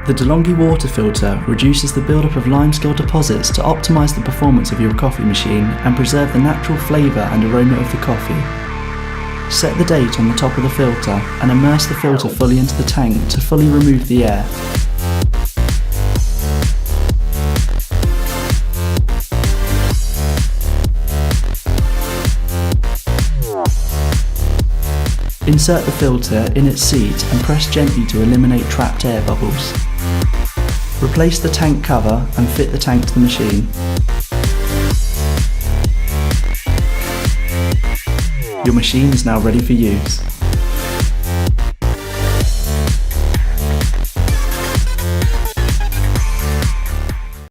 The DeLonghi water filter reduces the buildup of limescale deposits to optimise the performance of your coffee machine and preserve the natural flavour and aroma of the coffee. Set the date on the top of the filter and immerse the filter fully into the tank to fully remove the air. Insert the filter in its seat and press gently to eliminate trapped air bubbles. Replace the tank cover and fit the tank to the machine. Your machine is now ready for use.